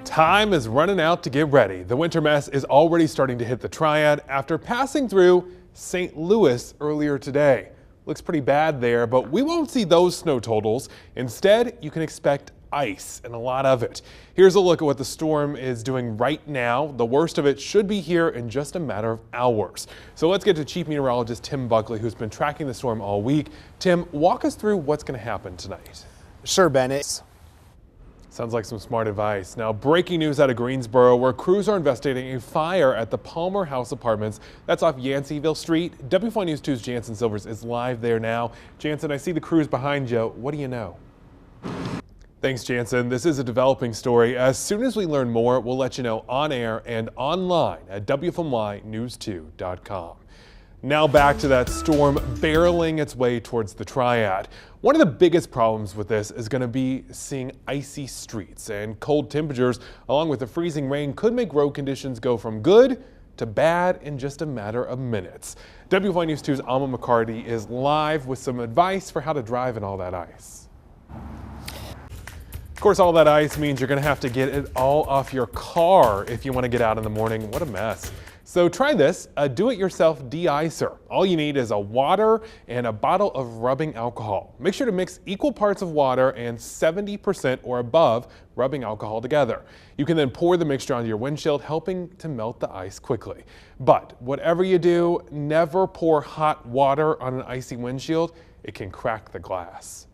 Time is running out to get ready. The winter mess is already starting to hit the Triad after passing through St. Louis earlier today. Looks pretty bad there, but we won't see those snow totals. Instead, you can expect ice and a lot of it. Here's a look at what the storm is doing right now. The worst of it should be here in just a matter of hours. So let's get to Chief Meteorologist Tim Buckley, who's been tracking the storm all week. Tim, walk us through what's going to happen tonight. Sure, Ben. Sounds like some smart advice. Now, breaking news out of Greensboro, where crews are investigating a fire at the Palmer House Apartments. That's off Yanceyville Street. W4 News 2's Jansen Silvers is live there now. Jansen, I see the crews behind you. What do you know? Thanks, Jansen. This is a developing story. As soon as we learn more, we'll let you know on air and online at WFMYnews2.com. Now back to that storm barreling its way towards the Triad. One of the biggest problems with this is going to be seeing icy streets, and cold temperatures along with the freezing rain could make road conditions go from good to bad in just a matter of minutes. WFMY News 2's Alma McCarty is live with some advice for how to drive in all that ice. Of course, all that ice means you're going to have to get it all off your car if you want to get out in the morning. What a mess. So try this, a do-it-yourself de-icer. All you need is a water and a bottle of rubbing alcohol. Make sure to mix equal parts of water and 70% or above rubbing alcohol together. You can then pour the mixture onto your windshield, helping to melt the ice quickly. But whatever you do, never pour hot water on an icy windshield. It can crack the glass.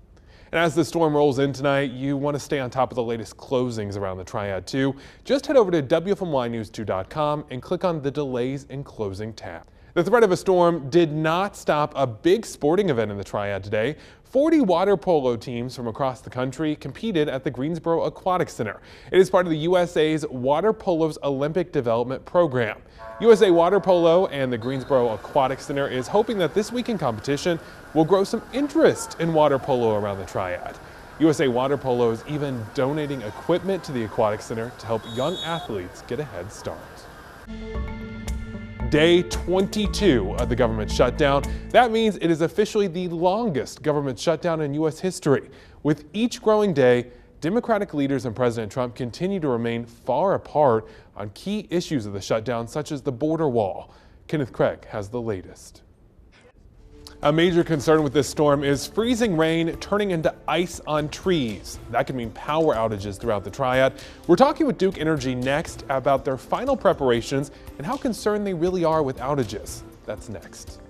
And as the storm rolls in tonight, you want to stay on top of the latest closings around the Triad too. Just head over to WFMYnews2.com and click on the Delays in Closing tab. The threat of a storm did not stop a big sporting event in the Triad today. 40 water polo teams from across the country competed at the Greensboro Aquatic Center. It is part of the USA's Water Polo's Olympic Development Program. USA Water Polo and the Greensboro Aquatic Center is hoping that this weekend competition will grow some interest in water polo around the Triad. USA Water Polo is even donating equipment to the Aquatic Center to help young athletes get a head start. Day 22 of the government shutdown. That means it is officially the longest government shutdown in U.S. history. With each growing day, Democratic leaders and President Trump continue to remain far apart on key issues of the shutdown, such as the border wall. Kenneth Craig has the latest. A major concern with this storm is freezing rain turning into ice on trees. That could mean power outages throughout the Triad. We're talking with Duke Energy next about their final preparations and how concerned they really are with outages. That's next.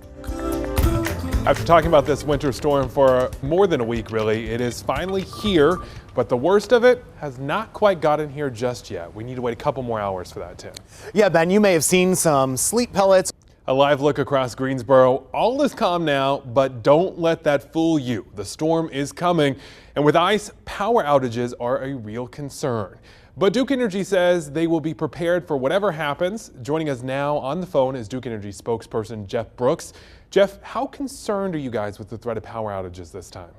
After talking about this winter storm for more than a week, really, it is finally here, but the worst of it has not quite gotten here just yet. We need to wait a couple more hours for that, Tim. Yeah, Ben, you may have seen some sleet pellets. A live look across Greensboro. All is calm now, but don't let that fool you. The storm is coming, and with ice, power outages are a real concern. But Duke Energy says they will be prepared for whatever happens. Joining us now on the phone is Duke Energy spokesperson Jeff Brooks. Jeff, how concerned are you guys with the threat of power outages this time?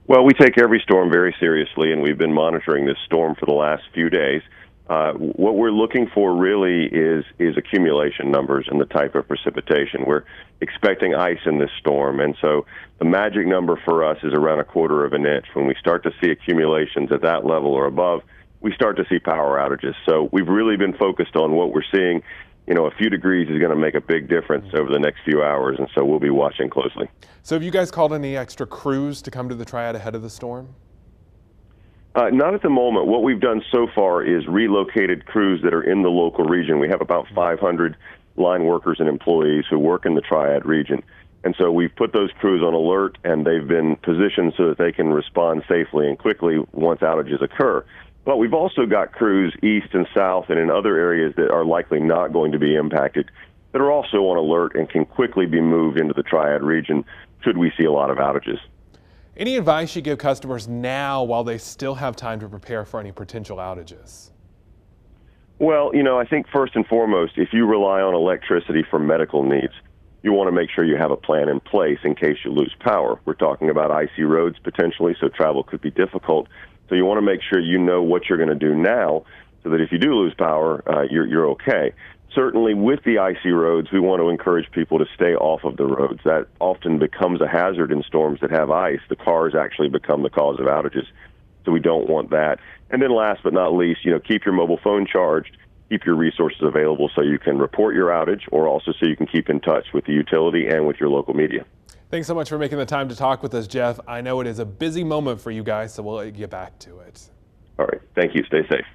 Well, we take every storm very seriously, and we've been monitoring this storm for the last few days. What we're looking for really is accumulation numbers and the type of precipitation. We're expecting ice in this storm, and so the magic number for us is around 1/4 of an inch. When we start to see accumulations at that level or above, we start to see power outages. So we've really been focused on what we're seeing. You know, a few degrees is going to make a big difference over the next few hours, and so we'll be watching closely. So have you guys called any extra crews to come to the Triad ahead of the storm? Not at the moment. What we've done so far is relocated crews that are in the local region. We have about 500 line workers and employees who work in the Triad region. And so we've put those crews on alert, and they've been positioned so that they can respond safely and quickly once outages occur. But we've also got crews east and south and in other areas that are likely not going to be impacted that are also on alert and can quickly be moved into the Triad region should we see a lot of outages. Any advice you give customers now while they still have time to prepare for any potential outages? Well, you know, I think first and foremost, if you rely on electricity for medical needs, you want to make sure you have a plan in place in case you lose power. We're talking about icy roads potentially, so travel could be difficult. So you want to make sure you know what you're going to do now so that if you do lose power, you're okay. Certainly with the icy roads, we want to encourage people to stay off of the roads. That often becomes a hazard in storms that have ice. The cars actually become the cause of outages. So we don't want that. And then last but not least, keep your mobile phone charged, keep your resources available so you can report your outage, or also so you can keep in touch with the utility and with your local media. Thanks so much for making the time to talk with us, Jeff. I know it is a busy moment for you guys, so we'll get back to it. All right. Thank you. Stay safe.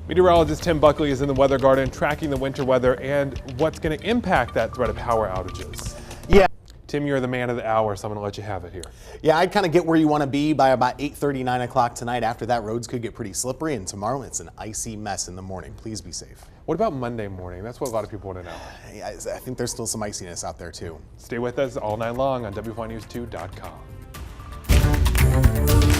Meteorologist Tim Buckley is in the Weather Garden tracking the winter weather and what's going to impact that threat of power outages. Yeah. Tim, you're the man of the hour, so I'm going to let you have it here. Yeah, I'd kind of get where you want to be by about 8:30, 9 o'clock tonight. After that, roads could get pretty slippery, and tomorrow it's an icy mess in the morning. Please be safe. What about Monday morning? That's what a lot of people want to know. Yeah, I think there's still some iciness out there, too. Stay with us all night long on WYNews2.com.